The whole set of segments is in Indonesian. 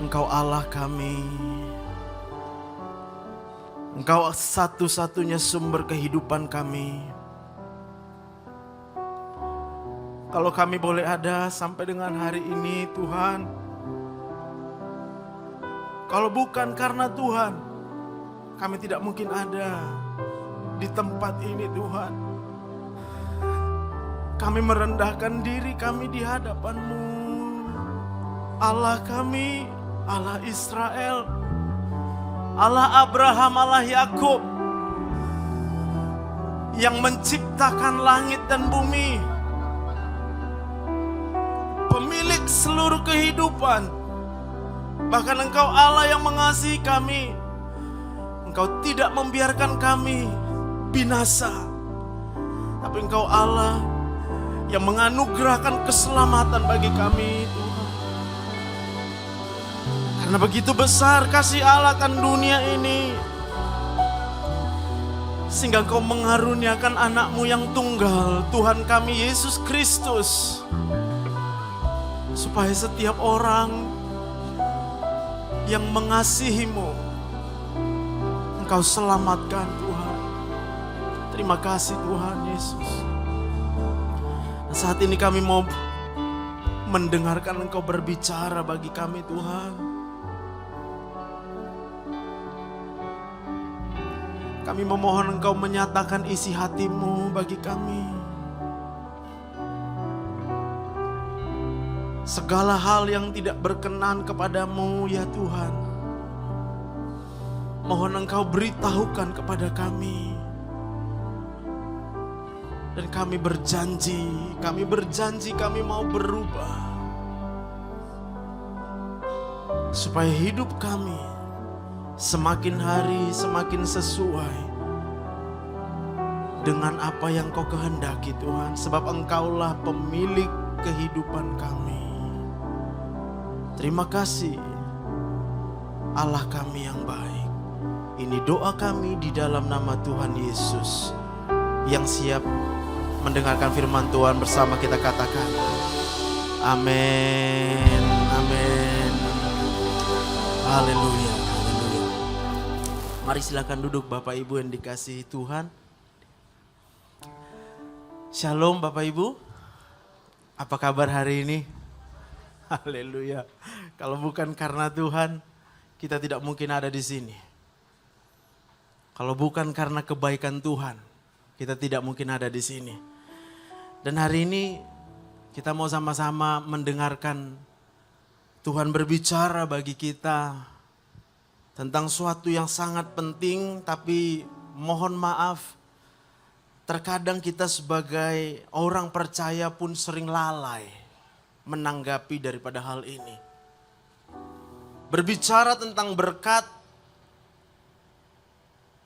Engkau Allah kami. Engkau satu-satunya sumber kehidupan kami. Kalau kami boleh ada sampai dengan hari ini Tuhan, kalau bukan karena Tuhan, kami tidak mungkin ada di tempat ini Tuhan. Kami merendahkan diri kami di hadapan-Mu. Allah kami, Allah Israel, Allah Abraham, Allah Yakub, yang menciptakan langit dan bumi, pemilik seluruh kehidupan. Bahkan Engkau Allah yang mengasihi kami. Engkau tidak membiarkan kami binasa, tapi Engkau Allah yang menganugerahkan keselamatan bagi kami Tuhan. Karena begitu besar kasih Allah akan dunia ini, sehingga Engkau mengaruniakan anak-Mu yang tunggal, Tuhan kami Yesus Kristus, supaya setiap orang yang mengasihi-Mu, Engkau selamatkan Tuhan. Terima kasih Tuhan Yesus. Dan saat ini kami mau mendengarkan Engkau berbicara bagi kami Tuhan. Kami memohon Engkau menyatakan isi hati-Mu bagi kami. Segala hal yang tidak berkenan kepadamu ya Tuhan, mohon Engkau beritahukan kepada kami. Dan kami berjanji kami mau berubah. Supaya hidup kami semakin hari semakin sesuai dengan apa yang Kau kehendaki Tuhan. Sebab Engkaulah pemilik kehidupan kami. Terima kasih Allah kami yang baik. Ini doa kami di dalam nama Tuhan Yesus. Yang siap mendengarkan firman Tuhan bersama kita katakan amin, amin, haleluya, haleluya. Mari silakan duduk Bapak Ibu yang dikasihi Tuhan. Shalom Bapak Ibu, apa kabar hari ini? Haleluya. Kalau bukan karena Tuhan, kita tidak mungkin ada di sini. Kalau bukan karena kebaikan Tuhan, kita tidak mungkin ada di sini. Dan hari ini kita mau sama-sama mendengarkan Tuhan berbicara bagi kita tentang suatu yang sangat penting, tapi mohon maaf, terkadang kita sebagai orang percaya pun sering lalai menanggapi daripada hal ini. Berbicara tentang berkat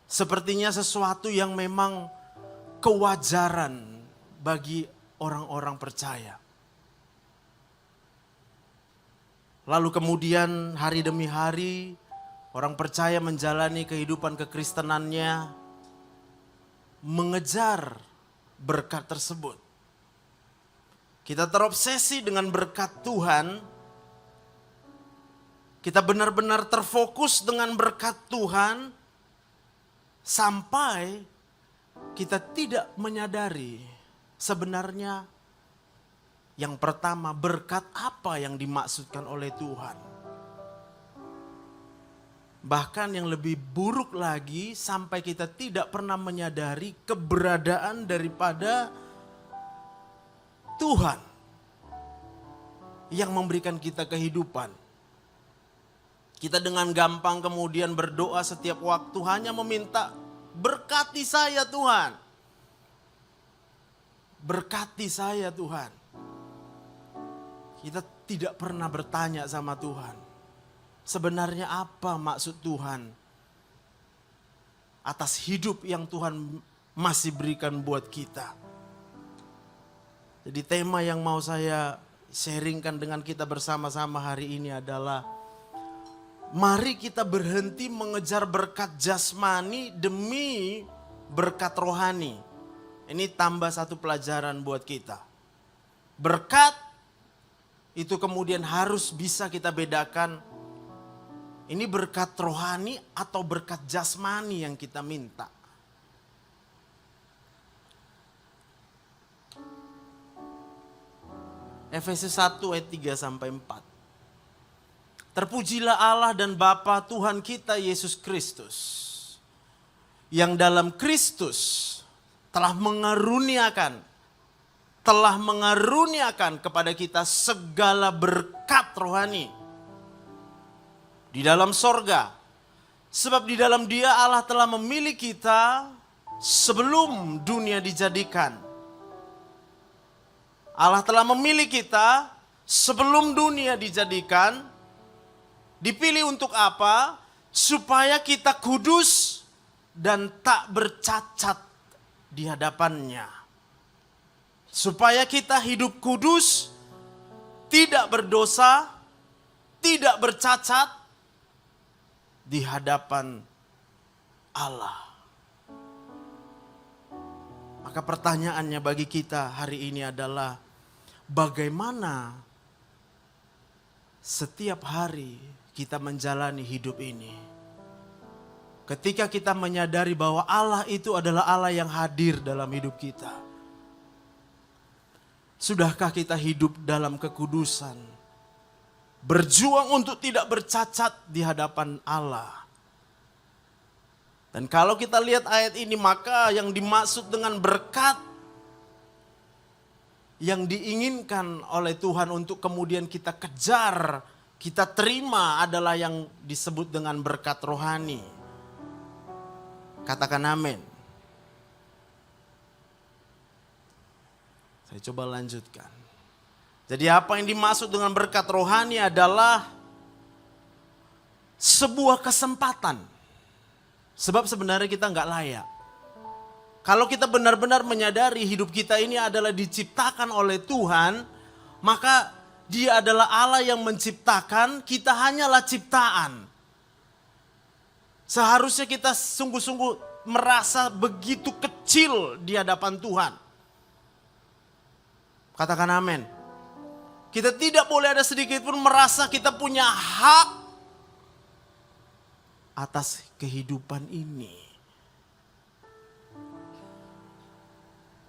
sepertinya sesuatu yang memang kewajaran bagi orang-orang percaya. Lalu kemudian hari demi hari orang percaya menjalani kehidupan kekristenannya mengejar berkat tersebut. Kita terobsesi dengan berkat Tuhan. Kita benar-benar terfokus dengan berkat Tuhan sampai kita tidak menyadari sebenarnya yang pertama berkat apa yang dimaksudkan oleh Tuhan. Bahkan yang lebih buruk lagi sampai kita tidak pernah menyadari keberadaan daripada Tuhan yang memberikan kita kehidupan. Kita dengan gampang kemudian berdoa setiap waktu hanya meminta, berkati saya Tuhan. Berkati saya Tuhan. Kita tidak pernah bertanya sama Tuhan, sebenarnya apa maksud Tuhan atas hidup yang Tuhan masih berikan buat kita. Jadi tema yang mau saya sharingkan dengan kita bersama-sama hari ini adalah mari kita berhenti mengejar berkat jasmani demi berkat rohani. Ini tambah satu pelajaran buat kita. Berkat itu kemudian harus bisa kita bedakan Ini berkat rohani atau berkat jasmani yang kita minta? Efesus 1 ayat 3 sampai 4. Terpujilah Allah dan Bapa Tuhan kita Yesus Kristus, yang dalam Kristus telah mengaruniakan kepada kita segala berkat rohani di dalam sorga. Sebab di dalam Dia Allah telah memilih kita sebelum dunia dijadikan. Allah telah memilih kita sebelum dunia dijadikan. Dipilih untuk apa? Supaya kita kudus dan tak bercacat di hadapannya. Supaya kita hidup kudus, tidak berdosa, tidak bercacat di hadapan Allah. Maka pertanyaannya bagi kita hari ini adalah, bagaimana setiap hari kita menjalani hidup ini? Ketika kita menyadari bahwa Allah itu adalah Allah yang hadir dalam hidup kita. Sudahkah kita hidup dalam kekudusan? Berjuang untuk tidak bercacat di hadapan Allah. Dan kalau kita lihat ayat ini, maka yang dimaksud dengan berkat yang diinginkan oleh Tuhan untuk kemudian kita kejar, kita terima adalah yang disebut dengan berkat rohani. Katakan amin. Saya coba lanjutkan. Jadi apa yang dimaksud dengan berkat rohani adalah sebuah kesempatan. Sebab sebenarnya kita nggak layak. Kalau kita benar-benar menyadari hidup kita ini adalah diciptakan oleh Tuhan, maka Dia adalah Allah yang menciptakan, kita hanyalah ciptaan. Seharusnya kita sungguh-sungguh merasa begitu kecil di hadapan Tuhan. Katakan amin. Kita tidak boleh ada sedikit pun merasa kita punya hak atas kehidupan ini.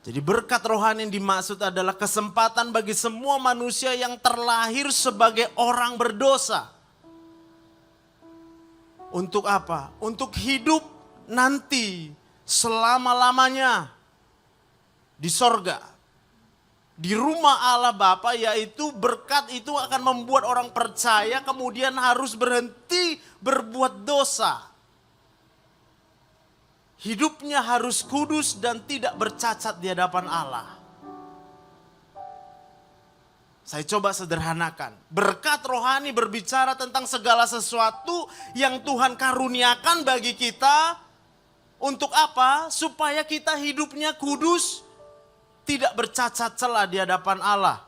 Jadi berkat rohani yang dimaksud adalah kesempatan bagi semua manusia yang terlahir sebagai orang berdosa. Untuk apa? Untuk hidup nanti selama-lamanya di sorga. Di rumah Allah Bapa, yaitu berkat itu akan membuat orang percaya kemudian harus berhenti berbuat dosa. Hidupnya harus kudus dan tidak bercacat di hadapan Allah. Saya coba sederhanakan. Berkat rohani berbicara tentang segala sesuatu yang Tuhan karuniakan bagi kita. Untuk apa? Supaya kita hidupnya kudus, tidak bercacat celah di hadapan Allah.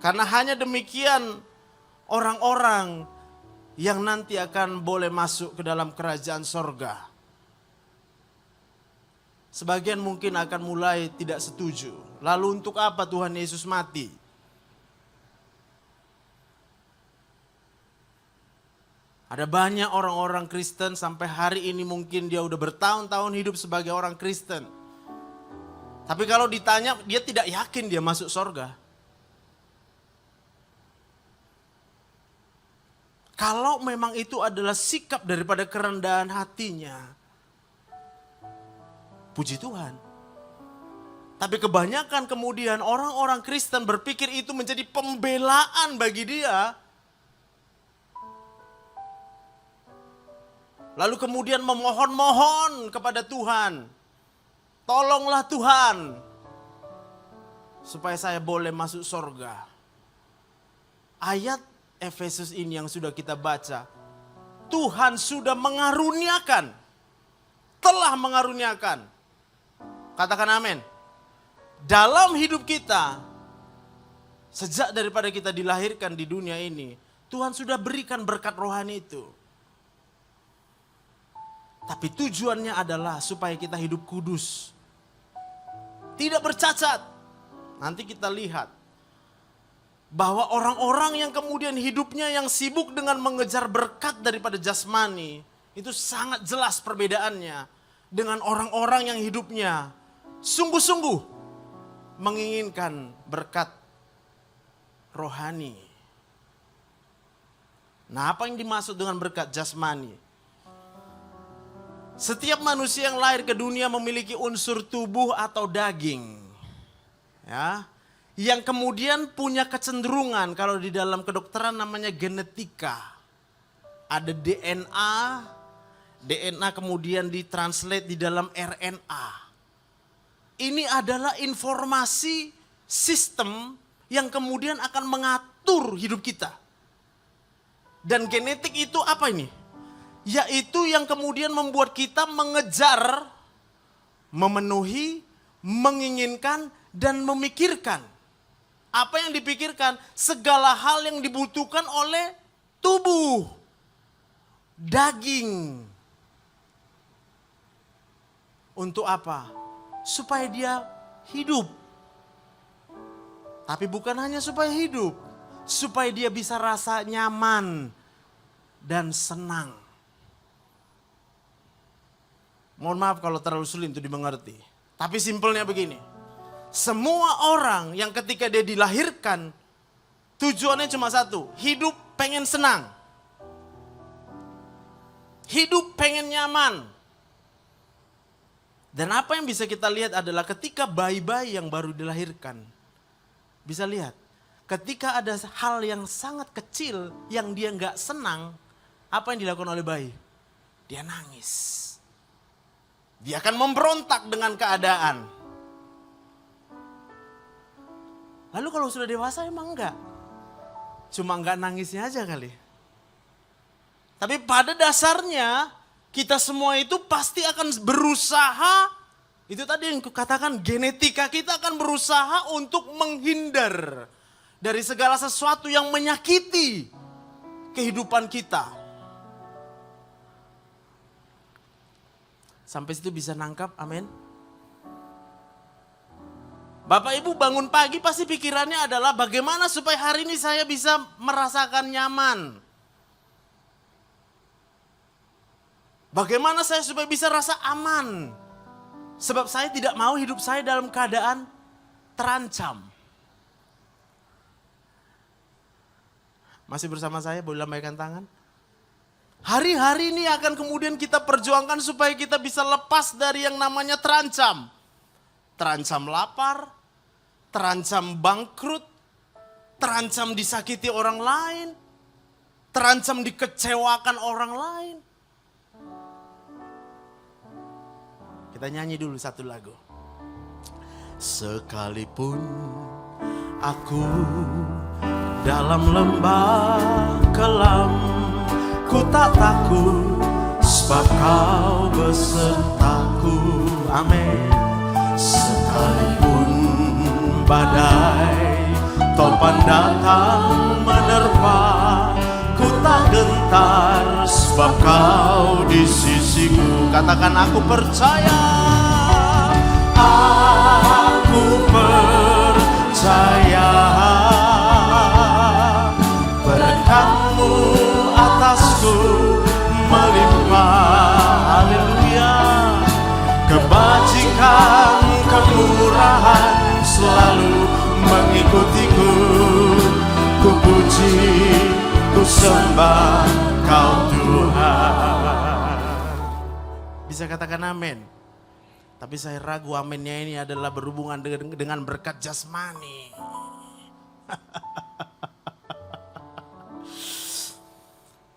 Karena hanya demikian orang-orang yang nanti akan boleh masuk ke dalam kerajaan sorga. Sebagian mungkin akan mulai tidak setuju. Lalu untuk apa Tuhan Yesus mati? Ada banyak orang-orang Kristen sampai hari ini mungkin dia udah bertahun-tahun hidup sebagai orang Kristen. Tapi kalau ditanya, dia tidak yakin dia masuk sorga. Kalau memang itu adalah sikap daripada kerendahan hatinya, puji Tuhan. Tapi kebanyakan kemudian orang-orang Kristen berpikir itu menjadi pembelaan bagi dia. Lalu kemudian memohon-mohon kepada Tuhan. Tolonglah Tuhan, supaya saya boleh masuk sorga. Ayat Efesus ini yang sudah kita baca, Tuhan sudah mengaruniakan, telah mengaruniakan. Katakan amin. Dalam hidup kita, sejak daripada kita dilahirkan di dunia ini, Tuhan sudah berikan berkat rohani itu. Tapi tujuannya adalah supaya kita hidup kudus, tidak bercacat. Nanti kita lihat bahwa orang-orang yang kemudian hidupnya yang sibuk dengan mengejar berkat daripada jasmani, itu sangat jelas perbedaannya dengan orang-orang yang hidupnya sungguh-sungguh menginginkan berkat rohani. Nah, apa yang dimaksud dengan berkat jasmani? Setiap manusia yang lahir ke dunia memiliki unsur tubuh atau daging, ya, yang kemudian punya kecenderungan, kalau di dalam kedokteran namanya genetika. Ada DNA kemudian ditranslate di dalam RNA. Ini adalah informasi sistem yang kemudian akan mengatur hidup kita. Dan genetik itu apa ini? Yaitu yang kemudian membuat kita mengejar, memenuhi, menginginkan, dan memikirkan. Apa yang dipikirkan? Segala hal yang dibutuhkan oleh tubuh, daging. Untuk apa? Supaya dia hidup. Tapi bukan hanya supaya hidup, supaya dia bisa rasa nyaman dan senang. Mohon maaf kalau terlalu sulit untuk dimengerti. Tapi simpelnya begini. Semua orang yang ketika dia dilahirkan, tujuannya cuma satu. Hidup pengen senang. Hidup pengen nyaman. Dan apa yang bisa kita lihat adalah ketika bayi-bayi yang baru dilahirkan. Bisa lihat. Ketika ada hal yang sangat kecil yang dia nggak senang, apa yang dilakukan oleh bayi? Dia nangis. Dia akan memberontak dengan keadaan. Lalu kalau sudah dewasa emang enggak? Cuma enggak nangisnya aja kali. Tapi pada dasarnya kita semua itu pasti akan berusaha. Itu tadi yang kukatakan, genetika kita akan berusaha untuk menghindar dari segala sesuatu yang menyakiti kehidupan kita. Sampai situ bisa nangkap, amin. Bapak Ibu bangun pagi pasti pikirannya adalah bagaimana supaya hari ini saya bisa merasakan nyaman. Bagaimana saya supaya bisa rasa aman. Sebab saya tidak mau hidup saya dalam keadaan terancam. Masih bersama saya, boleh lambaikan tangan. Hari-hari ini akan kemudian kita perjuangkan supaya kita bisa lepas dari yang namanya terancam. Terancam lapar, terancam bangkrut, terancam disakiti orang lain, terancam dikecewakan orang lain. Kita nyanyi dulu satu lagu. Sekalipun aku dalam lembah kelam, ku tak takut sebab kau besertaku, amin. Sekalipun badai topan datang menerpa, ku tak gentar sebab kau di sisiku. Katakan aku percaya, aku percaya berkat-Mu atasku melimpah, haleluya. Kebajikan, kemurahan selalu mengikutiku. Ku puji, ku sembah Kau Tuhan. Bisa katakan amin. Tapi saya ragu aminnya ini adalah berhubungan dengan berkat jasmani.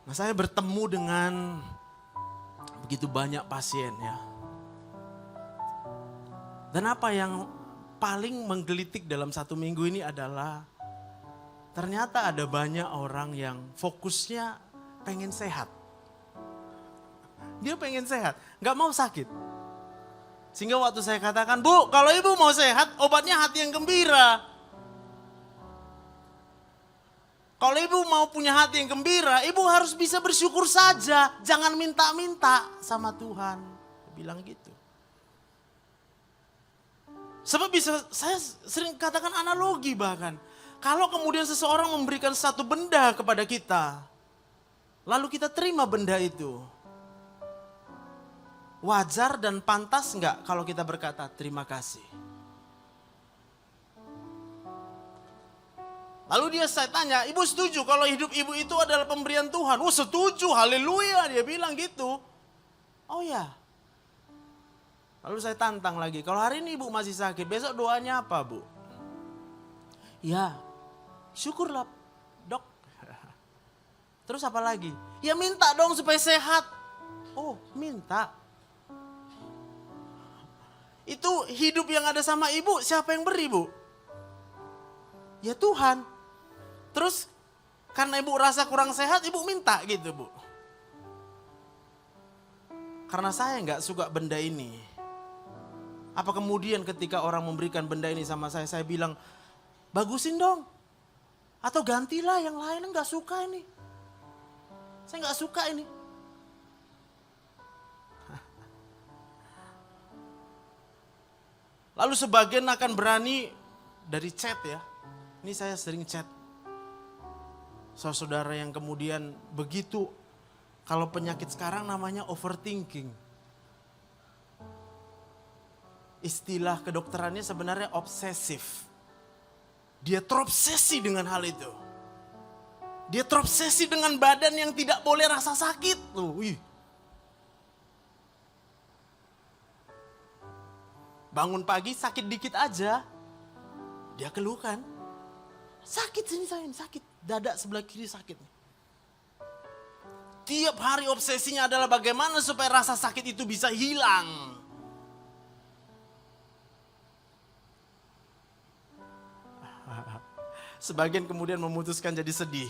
Nah, saya bertemu dengan begitu banyak pasien ya. Dan apa yang paling menggelitik dalam satu minggu ini adalah ternyata ada banyak orang yang fokusnya pengen sehat. Dia pengen sehat, gak mau sakit. Sehingga waktu saya katakan, Bu, kalau ibu mau sehat, obatnya hati yang gembira. Kalau ibu mau punya hati yang gembira, ibu harus bisa bersyukur saja. Jangan minta-minta sama Tuhan. Dia bilang gitu. Sebab bisa, saya sering katakan analogi bahkan. Kalau kemudian seseorang memberikan satu benda kepada kita, lalu kita terima benda itu, wajar dan pantas enggak kalau kita berkata terima kasih? Lalu saya tanya, ibu setuju kalau hidup ibu itu adalah pemberian Tuhan? Oh setuju, haleluya, dia bilang gitu. Oh ya. Lalu saya tantang lagi, kalau hari ini ibu masih sakit, besok doanya apa bu? Ya, syukurlah dok. Terus apa lagi? Ya minta dong supaya sehat. Oh minta. Itu hidup yang ada sama ibu, siapa yang beri bu? Ya Tuhan. Terus karena ibu rasa kurang sehat, ibu minta gitu bu. Karena saya nggak suka benda ini. Apa kemudian ketika orang memberikan benda ini sama saya bilang, bagusin dong. Atau gantilah yang lain, nggak suka ini. Saya nggak suka ini. Lalu sebagian akan berani dari chat ya. Ini saya sering chat. Saudara yang kemudian begitu, kalau penyakit sekarang namanya overthinking. Istilah kedokterannya sebenarnya obsesif. Dia terobsesi dengan hal itu. Dia terobsesi dengan badan yang tidak boleh rasa sakit. Wih. Bangun pagi sakit dikit aja, dia keluhkan. Sakit sini saya, sakit. Dada sebelah kiri sakit. Tiap hari obsesinya adalah bagaimana supaya rasa sakit itu bisa hilang. Sebagian kemudian memutuskan jadi sedih.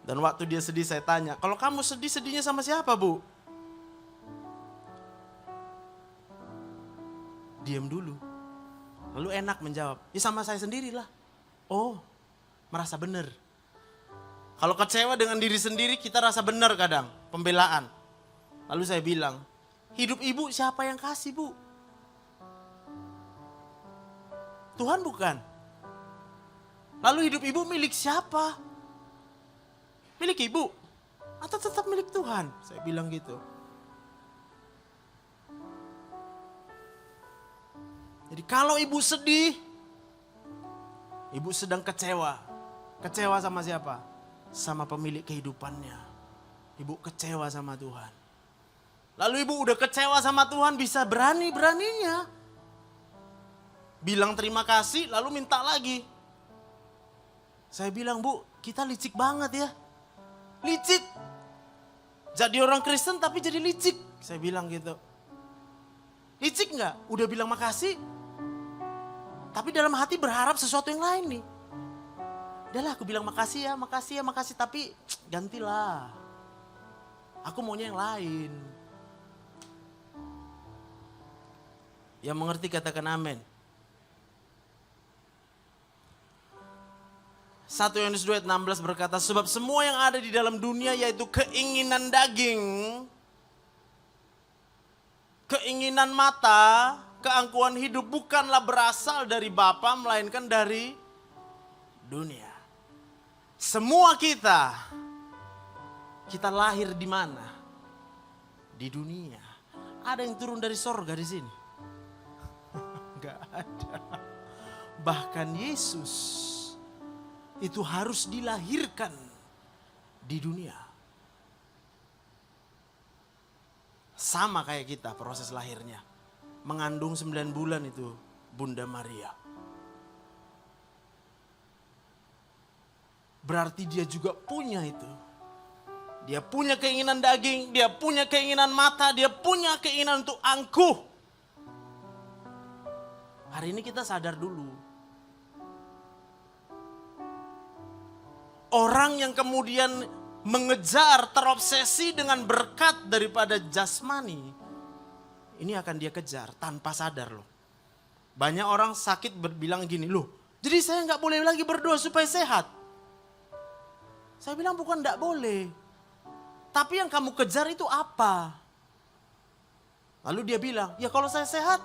Dan waktu dia sedih saya tanya, kalau kamu sedih, sedihnya sama siapa bu? Diam dulu. Lalu enak menjawab, ya sama saya sendirilah. Oh, merasa benar. Kalau kecewa dengan diri sendiri kita rasa benar kadang, pembelaan. Lalu saya bilang, hidup ibu siapa yang kasih bu? Tuhan bukan? Lalu hidup ibu milik siapa? Milik ibu? Atau tetap milik Tuhan? Saya bilang gitu. Jadi kalau ibu sedih, ibu sedang kecewa. Kecewa sama siapa? Sama pemilik kehidupannya. Ibu kecewa sama Tuhan. Lalu ibu udah kecewa sama Tuhan, bisa berani-beraninya bilang terima kasih lalu minta lagi. Saya bilang, bu kita licik banget ya. Licik. Jadi orang Kristen tapi jadi licik. Saya bilang gitu. Licik gak? Udah bilang makasih. Tapi dalam hati berharap sesuatu yang lain nih. Udahlah aku bilang makasih ya, tapi gantilah. Aku maunya yang lain. Yang mengerti katakan amin. 1 Yohanes 2 ayat 16 berkata, sebab semua yang ada di dalam dunia yaitu keinginan daging, keinginan mata, keangkuhan hidup bukanlah berasal dari Bapa melainkan dari dunia. Semua kita lahir di mana? Di dunia. Ada yang turun dari sorga di sini? Enggak ada. Bahkan Yesus itu harus dilahirkan di dunia. Sama kayak kita proses lahirnya. Mengandung 9 bulan itu Bunda Maria. Berarti dia juga punya itu. Dia punya keinginan daging, dia punya keinginan mata, dia punya keinginan untuk angkuh. Hari ini kita sadar dulu. Orang yang kemudian mengejar, terobsesi dengan berkat daripada jasmani, ini akan dia kejar tanpa sadar loh. Banyak orang sakit bilang gini, loh jadi saya gak boleh lagi berdoa supaya sehat. Saya bilang bukan gak boleh. Tapi yang kamu kejar itu apa? Lalu dia bilang, ya kalau saya sehat,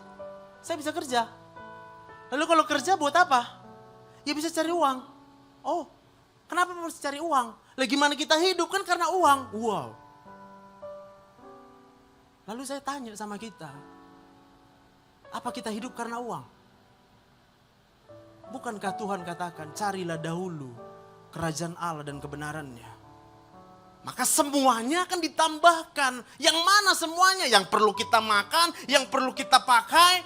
saya bisa kerja. Lalu kalau kerja buat apa? Ya bisa cari uang. Oh, kenapa mesti cari uang? Lah gimana kita hidup kan karena uang. Wow. Lalu saya tanya sama kita, apa kita hidup karena uang? Bukankah Tuhan katakan, carilah dahulu kerajaan Allah dan kebenarannya. Maka semuanya akan ditambahkan. Yang mana semuanya? Yang perlu kita makan, yang perlu kita pakai.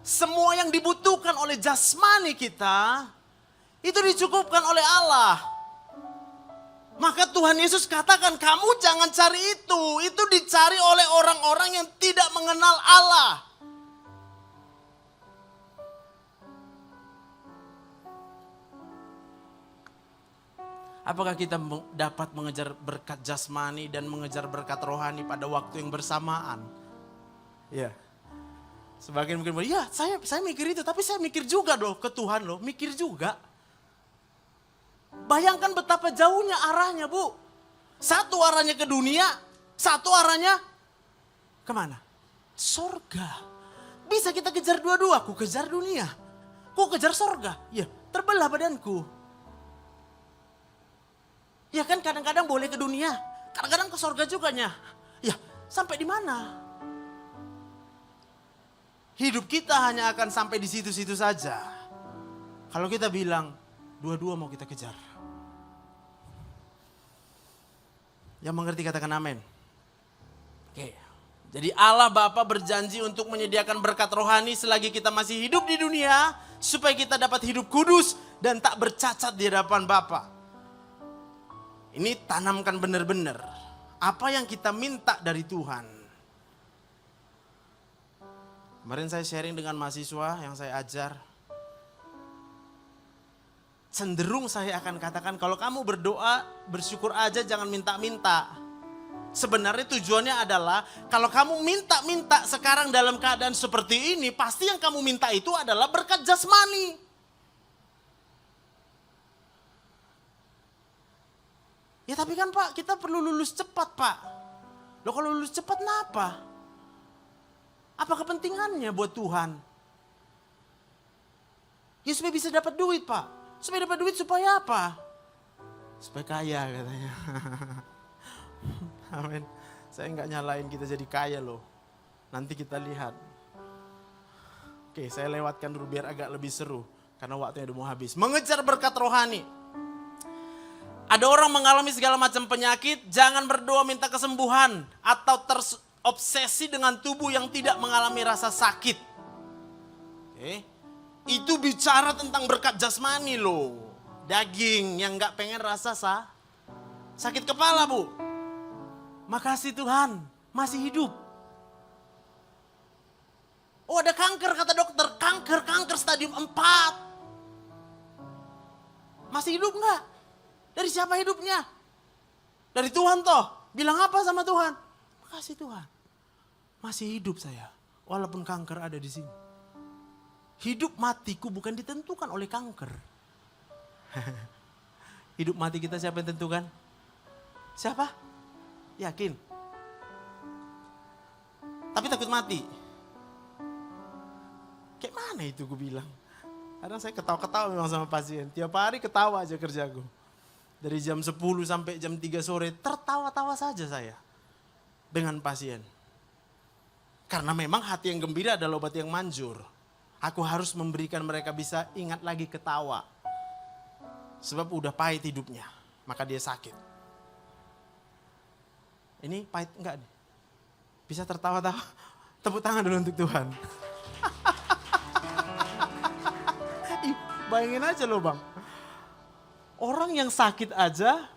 Semua yang dibutuhkan oleh jasmani kita, itu dicukupkan oleh Allah. Maka Tuhan Yesus katakan, kamu jangan cari itu. Itu dicari oleh orang-orang yang tidak mengenal Allah. Apakah kita dapat mengejar berkat jasmani dan mengejar berkat rohani pada waktu yang bersamaan? Ya. Sebagian mungkin, ya saya mikir itu, tapi saya mikir juga loh ke Tuhan loh, mikir juga. Bayangkan betapa jauhnya arahnya, Bu. Satu arahnya ke dunia, satu arahnya kemana? Sorga. Bisa kita kejar dua-dua, ku kejar dunia, ku kejar sorga. Ya, terbelah badanku. Ya kan kadang-kadang boleh ke dunia, kadang-kadang ke sorga juga nya. Ya, sampai di mana? Hidup kita hanya akan sampai di situ-situ saja. Kalau kita bilang, dua-dua mau kita kejar. Yang mengerti katakan amin. Oke. Jadi Allah Bapa berjanji untuk menyediakan berkat rohani selagi kita masih hidup di dunia. Supaya kita dapat hidup kudus dan tak bercacat di hadapan Bapa. Ini tanamkan benar-benar. Apa yang kita minta dari Tuhan. Kemarin saya sharing dengan mahasiswa yang saya ajar. Cenderung saya akan katakan kalau kamu berdoa bersyukur aja jangan minta-minta. Sebenarnya tujuannya adalah kalau kamu minta-minta sekarang dalam keadaan seperti ini pasti yang kamu minta itu adalah berkat jasmani. Ya tapi kan Pak kita perlu lulus cepat Pak. Loh kalau lulus cepat kenapa? Apa kepentingannya buat Tuhan? Ya supaya bisa dapat duit Pak. Supaya dapat duit supaya apa? Supaya kaya katanya. Amin. Saya nggak nyalain kita jadi kaya loh. Nanti kita lihat. Oke, saya lewatkan dulu biar agak lebih seru. Karena waktunya udah mau habis. Mengejar berkat rohani. Ada orang mengalami segala macam penyakit. Jangan berdoa minta kesembuhan. Atau terobsesi dengan tubuh yang tidak mengalami rasa sakit. Oke. Itu bicara tentang berkat jasmani loh. Daging yang gak pengen rasa sakit kepala Bu. Makasih Tuhan masih hidup. Oh ada kanker kata dokter. Kanker stadium 4. Masih hidup gak? Dari siapa hidupnya? Dari Tuhan toh. Bilang apa sama Tuhan? Makasih Tuhan. Masih hidup saya. Walaupun kanker ada di sini. Hidup matiku bukan ditentukan oleh kanker. Hidup mati kita siapa yang tentukan? Siapa? Yakin? Tapi takut mati. Kayak mana itu gue bilang? Kadang saya ketawa-ketawa memang sama pasien. Tiap hari ketawa aja kerjaku. Dari jam 10 sampai jam 3 sore tertawa-tawa saja saya. Dengan pasien. Karena memang hati yang gembira adalah obat yang manjur. Aku harus memberikan mereka bisa ingat lagi ketawa. Sebab udah pahit hidupnya. Maka dia sakit. Ini pahit enggak nih? Bisa tertawa-tawa? Tepuk tangan dulu untuk Tuhan. Bayangin aja loh Bang. Orang yang sakit aja,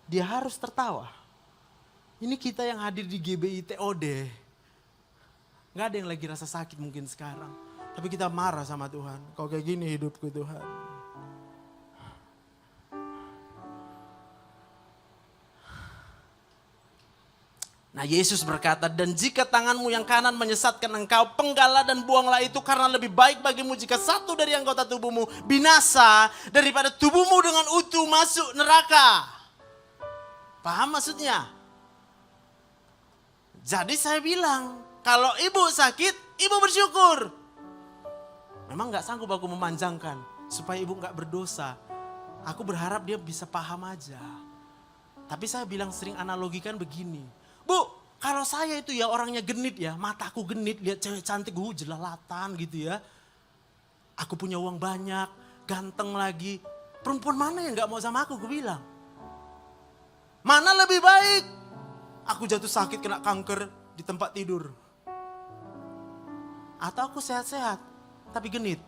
dia harus tertawa. Ini kita yang hadir di GBI TOD. Gak ada yang lagi rasa sakit mungkin sekarang. Tapi kita marah sama Tuhan. Kau kayak gini hidupku Tuhan. Nah Yesus berkata, dan jika tanganmu yang kanan menyesatkan engkau, penggalah dan buanglah itu karena lebih baik bagimu jika satu dari anggota tubuhmu binasa daripada tubuhmu dengan utuh masuk neraka. Paham maksudnya? Jadi saya bilang, kalau ibu sakit, ibu bersyukur. Memang gak sanggup aku memanjangkan. supaya ibu gak berdosa. Aku berharap dia bisa paham aja. Tapi saya bilang sering analogikan begini. Bu, kalau saya itu ya orangnya genit ya, mataku genit, lihat cewek cantik, jelalatan gitu ya. Aku punya uang banyak, ganteng lagi. Perempuan mana yang gak mau sama aku bilang. Mana lebih baik? Aku jatuh sakit kena kanker di tempat tidur. Atau aku sehat-sehat, tapi genit.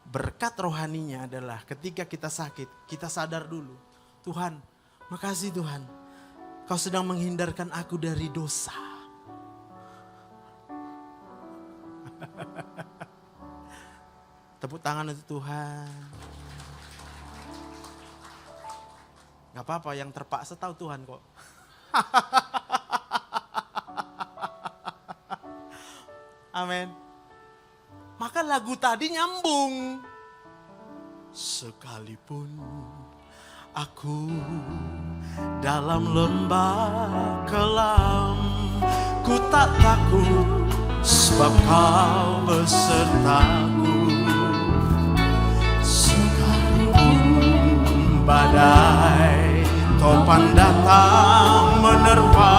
Berkat rohaninya adalah ketika kita sakit, kita sadar dulu. Tuhan, makasih Tuhan. Kau sedang menghindarkan aku dari dosa. Tepuk tangan untuk Tuhan. Gak apa-apa, yang terpaksa tahu Tuhan kok. Amin. Maka lagu tadi nyambung. Sekalipun aku dalam lembah kelam, ku tak takut sebab kau besertaku. Sekalipun badai topan datang menerpa,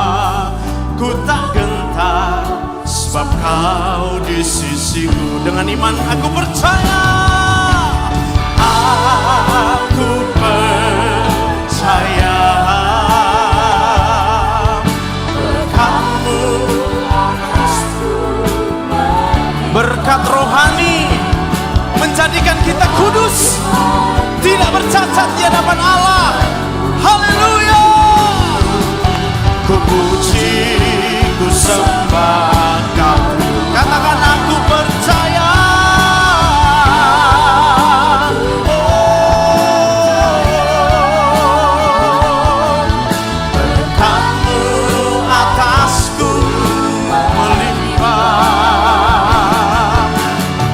ku tak gentar sebab kau di sisiku. Dengan iman aku percaya, aku percaya. Berkat-Mu, berkat rohani menjadikan kita kudus, tidak bercacat di hadapan Allah. Haleluya. Ku puji, ku sembah Kau. Katakan aku percaya. Berkat-Mu atasku melimpah.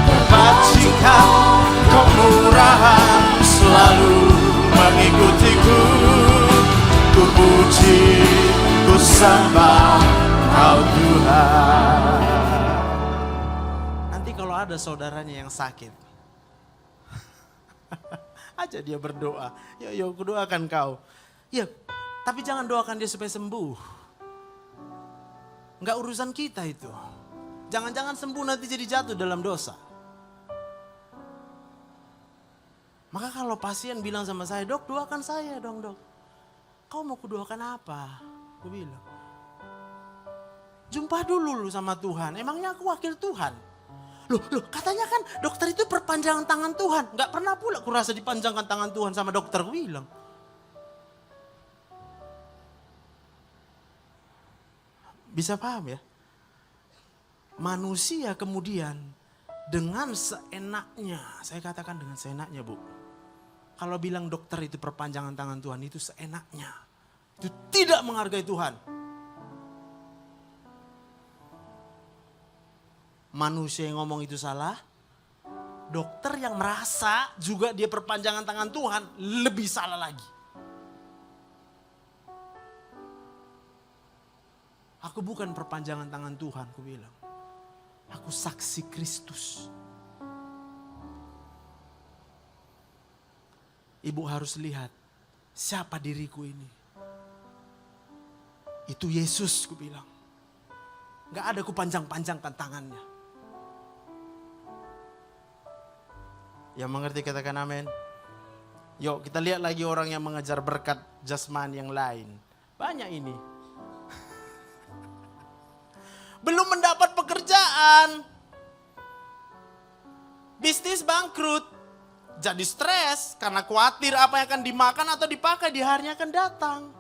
Kebajikan, kemurahan selalu mengikutiku. Ku puji, ku sembah Kau Tuhan. Nanti kalau ada saudaranya yang sakit, aja dia berdoa. Yuk, aku doakan kau. Ya, tapi jangan doakan dia supaya sembuh. Enggak urusan kita itu. Jangan-jangan sembuh nanti jadi jatuh dalam dosa. Maka kalau pasien bilang sama saya, dok doakan saya dong dok. Kau mau kudoakan apa? Aku bilang, jumpa dulu lu sama Tuhan. Emangnya aku wakil Tuhan? Loh, katanya kan dokter itu perpanjangan tangan Tuhan. Gak pernah pula kurasa dipanjangkan tangan Tuhan sama dokter, aku bilang. Bisa paham ya? Manusia kemudian dengan seenaknya, saya katakan dengan seenaknya Bu. Kalau bilang dokter itu perpanjangan tangan Tuhan, itu seenaknya. Itu tidak menghargai Tuhan. Manusia yang ngomong itu salah. Dokter yang merasa juga dia perpanjangan tangan Tuhan, lebih salah lagi. Aku bukan perpanjangan tangan Tuhan, aku bilang. Aku saksi Kristus. Ibu harus lihat siapa diriku ini. Itu Yesus, aku bilang. Gak ada ku panjang-panjangkan tangannya. Yang mengerti katakan amin. Yuk kita lihat lagi orang yang mengejar berkat jasmani yang lain. Banyak ini. Belum mendapat pekerjaan. Bisnis bangkrut. Jadi stres karena khawatir apa yang akan dimakan atau dipakai di hari yang akan datang.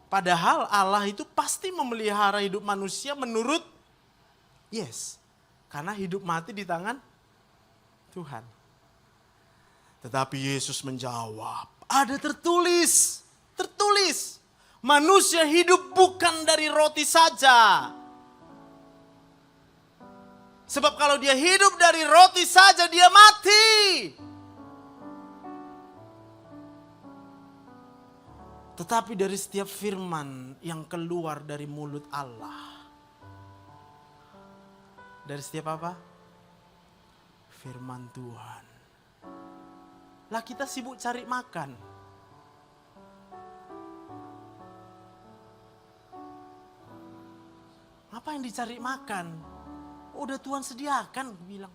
Padahal Allah itu pasti memelihara hidup manusia menurut yes. Karena hidup mati di tangan Tuhan. Tetapi Yesus menjawab, ada tertulis. Manusia hidup bukan dari roti saja. Sebab kalau dia hidup dari roti saja dia mati. Tetapi dari setiap firman yang keluar dari mulut Allah. Dari setiap apa? Firman Tuhan. Lah kita sibuk cari makan. Apa yang dicari makan? Udah Tuhan sediakan, gue bilang.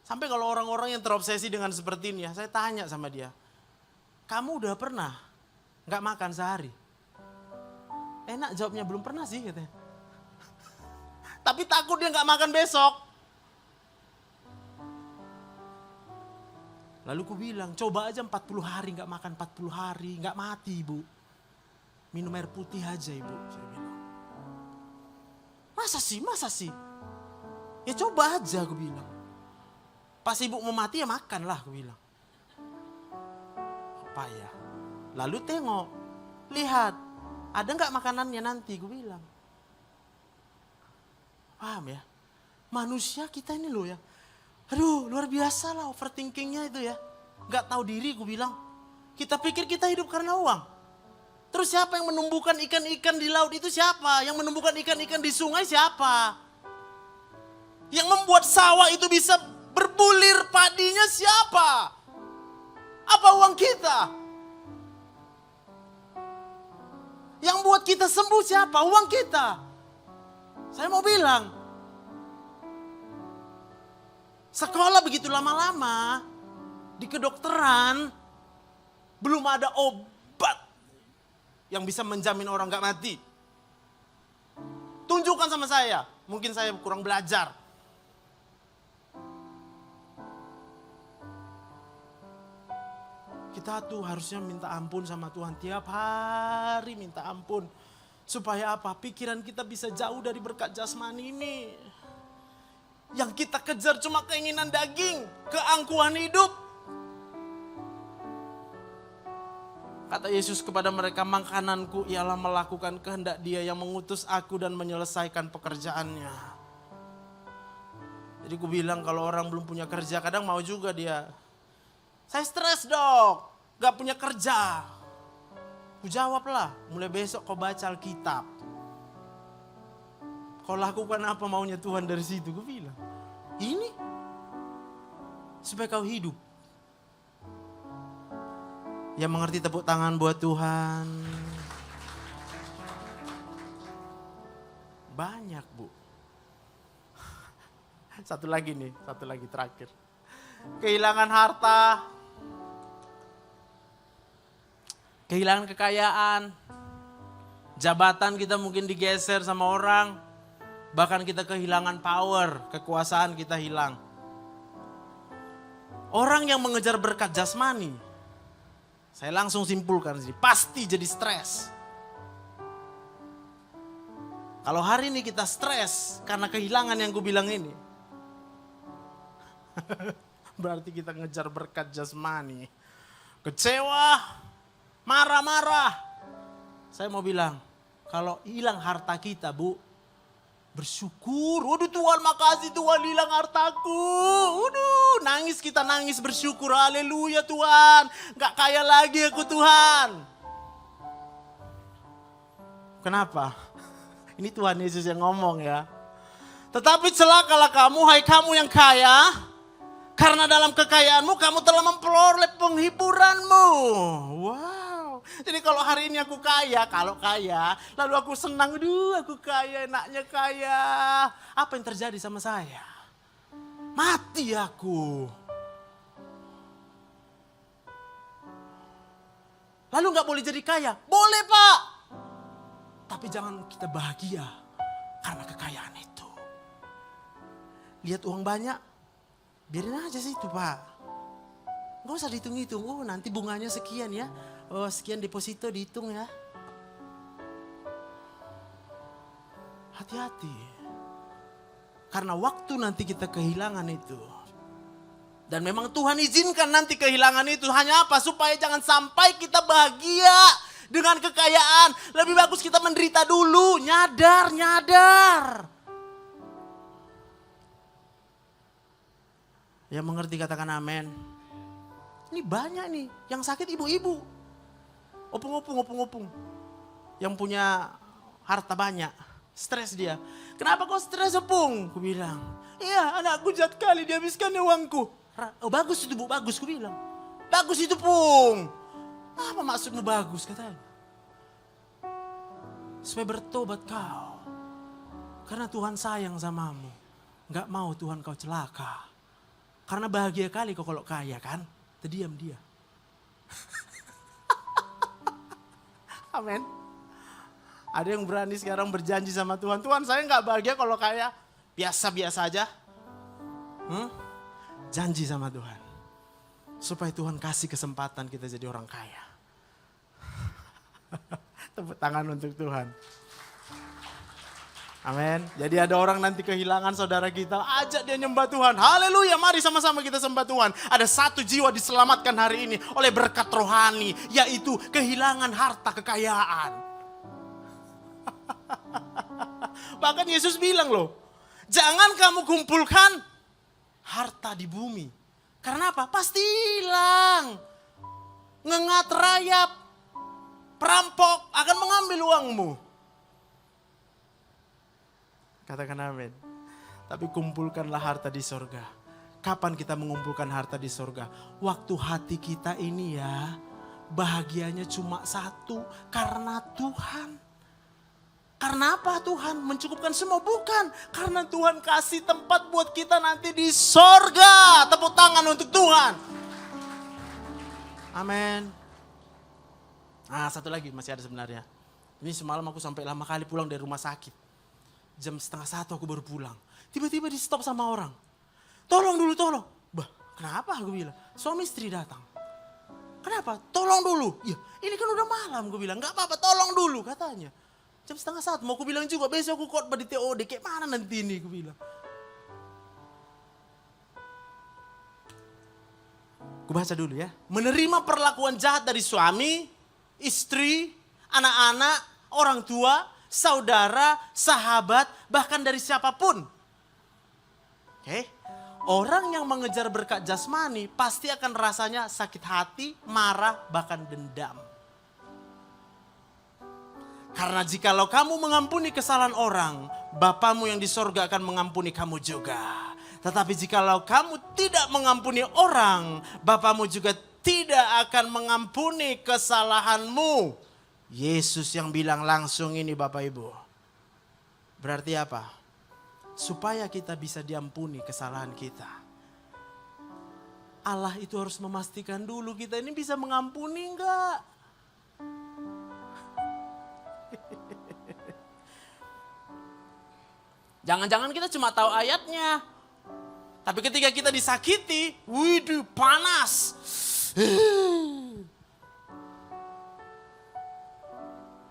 Sampai kalau orang-orang yang terobsesi dengan seperti ini ya, saya tanya sama dia. Kamu udah pernah gak makan sehari? Enak jawabnya, belum pernah sih katanya. Tapi takut dia gak makan besok. Lalu ku bilang, coba aja 40 hari gak makan, 40 hari gak mati ibu. Minum air putih aja ibu, saya bilang. Masa sih? Ya coba aja aku bilang. Pas ibu mau mati ya makan lah aku bilang. Apa ya? Lalu tengok, lihat, ada gak makanannya nanti aku bilang. Paham ya? Manusia kita ini loh ya. Aduh luar biasa lah overthinkingnya itu ya. Gak tahu diri gue bilang. Kita pikir kita hidup karena uang. Terus siapa yang menumbuhkan ikan-ikan di laut itu siapa? Yang menumbuhkan ikan-ikan di sungai siapa? Yang membuat sawah itu bisa berbulir padinya siapa? Apa uang kita? Yang buat kita sembuh siapa? Uang kita. Saya mau bilang. Sekolah begitu lama-lama, di kedokteran, belum ada obat yang bisa menjamin orang gak mati. Tunjukkan sama saya, mungkin saya kurang belajar. Kita tuh harusnya minta ampun sama Tuhan, tiap hari minta ampun. Supaya apa? Pikiran kita bisa jauh dari berkat jasmani ini. Yang kita kejar cuma keinginan daging, keangkuhan hidup. Kata Yesus kepada mereka, makananku ialah melakukan kehendak Dia yang mengutus aku dan menyelesaikan pekerjaannya. Jadi aku bilang kalau orang belum punya kerja, kadang mau juga dia. Saya stres dok, gak punya kerja. Aku jawablah, mulai besok kau baca Alkitab. Kau lakukan apa maunya Tuhan dari situ, gue bilang. Ini supaya kau hidup. Yang mengerti tepuk tangan buat Tuhan. Banyak bu. Satu lagi terakhir. Kehilangan harta. Kehilangan kekayaan. Jabatan kita mungkin digeser sama orang. Bahkan kita kehilangan power, kekuasaan kita hilang. Orang yang mengejar berkat jasmani, saya langsung simpulkan sih, pasti jadi stres. Kalau hari ini kita stres karena kehilangan yang gue bilang ini, berarti kita ngejar berkat jasmani. Kecewa, marah-marah. Saya mau bilang, kalau hilang harta kita bu, bersyukur. Waduh Tuhan makasih Tuhan hilang hartaku. Waduh nangis kita nangis bersyukur. Haleluya Tuhan. Gak kaya lagi aku Tuhan. Kenapa? Ini Tuhan Yesus yang ngomong ya. Tetapi celakalah kamu, hai kamu yang kaya. Karena dalam kekayaanmu kamu telah memperoleh penghiburanmu. Wow. Jadi kalau hari ini aku kaya, lalu aku senang, aku kaya, enaknya kaya. Apa yang terjadi sama saya? Mati aku. Lalu gak boleh jadi kaya? Boleh Pak. Tapi jangan kita bahagia karena kekayaan itu. Lihat uang banyak, biarin aja sih itu Pak. Gak usah dihitung-hitung, nanti bunganya sekian ya. Sekian deposito dihitung ya. Hati-hati. Karena waktu nanti kita kehilangan itu. Dan memang Tuhan izinkan nanti kehilangan itu. Hanya apa? Supaya jangan sampai kita bahagia dengan kekayaan. Lebih bagus kita menderita dulu. Nyadar. Yang mengerti katakan amin. Ini banyak nih. Yang sakit ibu-ibu. Opung-opung. Yang punya harta banyak. Stres dia. Kenapa kau stres Pung? Ku bilang, iya anakku jahat kali dihabiskan uangku. Oh bagus itu Bu, bagus ku bilang. Bagus itu Pung. Apa maksudmu bagus katanya? Supaya bertobat kau. Karena Tuhan sayang samamu. Gak mau Tuhan kau celaka. Karena bahagia kali kau kalau kaya kan. Terdiam dia. Amin. Ada yang berani sekarang berjanji sama Tuhan. Tuhan saya gak bahagia kalau kaya. Biasa-biasa aja. Janji sama Tuhan. Supaya Tuhan kasih kesempatan kita jadi orang kaya. Tepuk tangan untuk Tuhan. Amin. Jadi ada orang nanti kehilangan saudara kita, ajak dia nyembah Tuhan. Haleluya, mari sama-sama kita sembah Tuhan. Ada satu jiwa diselamatkan hari ini oleh berkat rohani, yaitu kehilangan harta kekayaan. Bahkan Yesus bilang loh, jangan kamu kumpulkan harta di bumi. Karena apa? Pasti hilang. Ngengat rayap, perampok akan mengambil uangmu. Katakan amin. Tapi kumpulkanlah harta di sorga. Kapan kita mengumpulkan harta di sorga? Waktu hati kita ini ya, bahagianya cuma satu, karena Tuhan. Karena apa Tuhan mencukupkan semua? Bukan. Karena Tuhan kasih tempat buat kita nanti di sorga. Tepuk tangan untuk Tuhan. Amin. Nah satu lagi masih ada sebenarnya. Ini semalam aku sampai lama kali pulang dari rumah sakit. Jam 12:30 aku baru pulang. Tiba-tiba di stop sama orang. Tolong dulu, tolong. Bah, kenapa aku bilang? Suami istri datang. Kenapa? Tolong dulu. Ya, ini kan udah malam aku bilang. Gak apa-apa, tolong dulu katanya. Jam 12:30 mau aku bilang juga. Besok aku khotbah di TOD. Kayak mana nanti ini aku bilang. Aku baca dulu ya. Menerima perlakuan jahat dari suami, istri, anak-anak, orang tua, saudara, sahabat, bahkan dari siapapun. Oke. Orang yang mengejar berkat jasmani pasti akan rasanya sakit hati, marah, bahkan dendam. Karena jikalau kamu mengampuni kesalahan orang, Bapamu yang di sorga akan mengampuni kamu juga. Tetapi jikalau kamu tidak mengampuni orang, Bapamu juga tidak akan mengampuni kesalahanmu. Yesus yang bilang langsung ini Bapak Ibu. Berarti apa? Supaya kita bisa diampuni kesalahan kita. Allah itu harus memastikan dulu kita ini bisa mengampuni enggak? Jangan-jangan kita cuma tahu ayatnya. Tapi ketika kita disakiti, widih panas.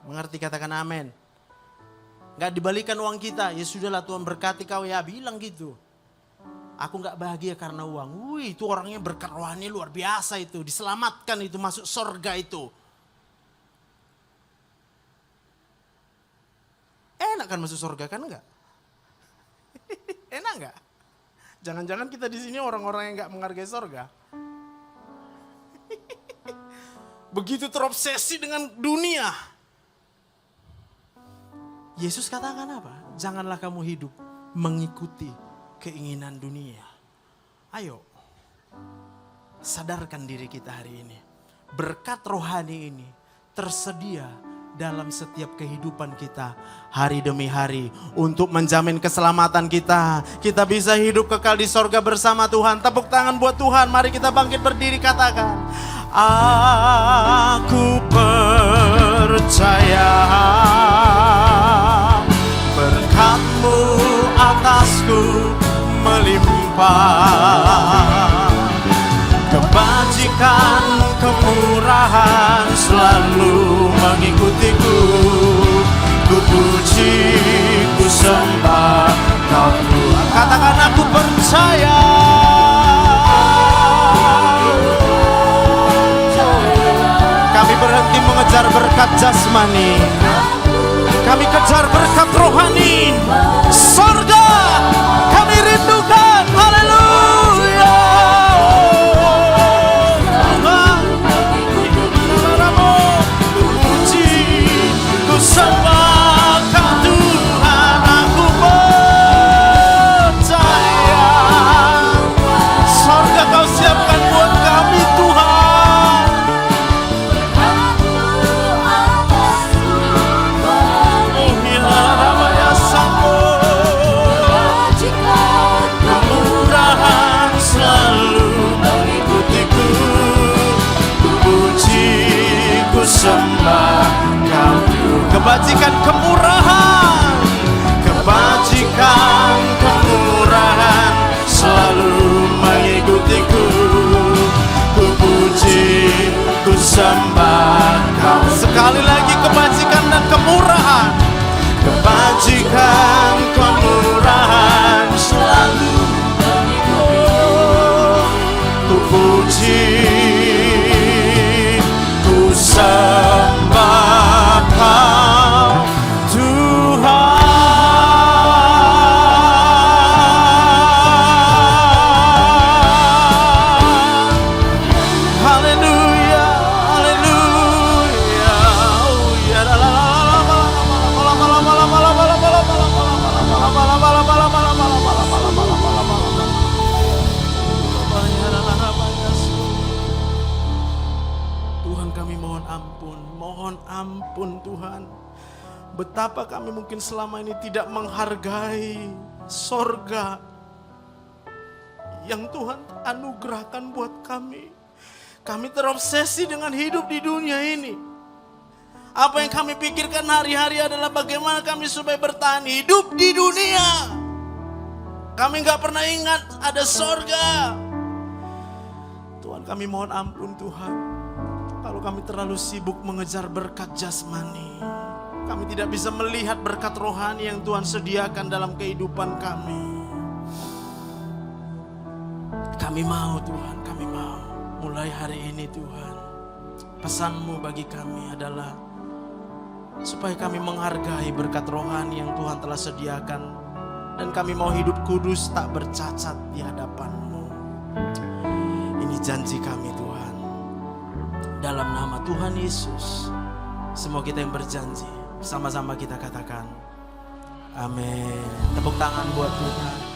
Mengerti, katakan amin. Gak dibalikan uang kita, ya sudahlah Tuhan berkati kau ya, bilang gitu. Aku gak bahagia karena uang. Wih, itu orangnya berkat rohani luar biasa itu, diselamatkan itu, masuk surga itu. Enak kan masuk surga kan enggak? Enak enggak? Jangan-jangan kita di sini orang-orang yang gak menghargai surga. Begitu terobsesi dengan dunia. Yesus katakan apa? Janganlah kamu hidup mengikuti keinginan dunia. Ayo, sadarkan diri kita hari ini. Berkat rohani ini tersedia dalam setiap kehidupan kita hari demi hari. Untuk menjamin keselamatan kita. Kita bisa hidup kekal di sorga bersama Tuhan. Tepuk tangan buat Tuhan. Mari kita bangkit berdiri, katakan. Aku percaya berkat-Mu atasku melimpah, kebajikan, kemurahan selalu mengikutiku. Ku puji, ku sembah Kau Tuhan. Katakan aku percaya. Kami berhenti mengejar berkat jasmani. Kami kejar berkat rohani. Surga kami rindukan. Haleluya. Puji, ku sembah Kau Tuhan. Aku kebajikan, kemurahan. Kebajikan, kemurahan selalu mengikutiku. Ku puji, ku sembah Kau. Sekali lagi, kebajikan dan kemurahan. Kebajikan, kemurahan selalu mengikutiku. Ku puji, ku sembah Kau, Tuhan. Haleluya, haleluya. Oh ya, la la la la Tuhan, kami mohon ampun Tuhan. Betapa kami mungkin selama ini tidak menghargai sorga yang Tuhan anugerahkan buat kami. Kami terobsesi dengan hidup di dunia ini. Apa yang kami pikirkan hari-hari adalah bagaimana kami supaya bertahan hidup di dunia. Kami gak pernah ingat ada sorga. Tuhan, kami mohon ampun Tuhan. Kalau kami terlalu sibuk mengejar berkat jasmani, kami tidak bisa melihat berkat rohani yang Tuhan sediakan dalam kehidupan kami. Kami mau Tuhan, kami mau. Mulai hari ini Tuhan, pesan-Mu bagi kami adalah supaya kami menghargai berkat rohani yang Tuhan telah sediakan. Dan kami mau hidup kudus, tak bercacat di hadapan-Mu. Ini janji kami Tuhan. Dalam nama Tuhan Yesus, semua kita yang berjanji, sama-sama kita katakan amin. Tepuk tangan buat Tuhan.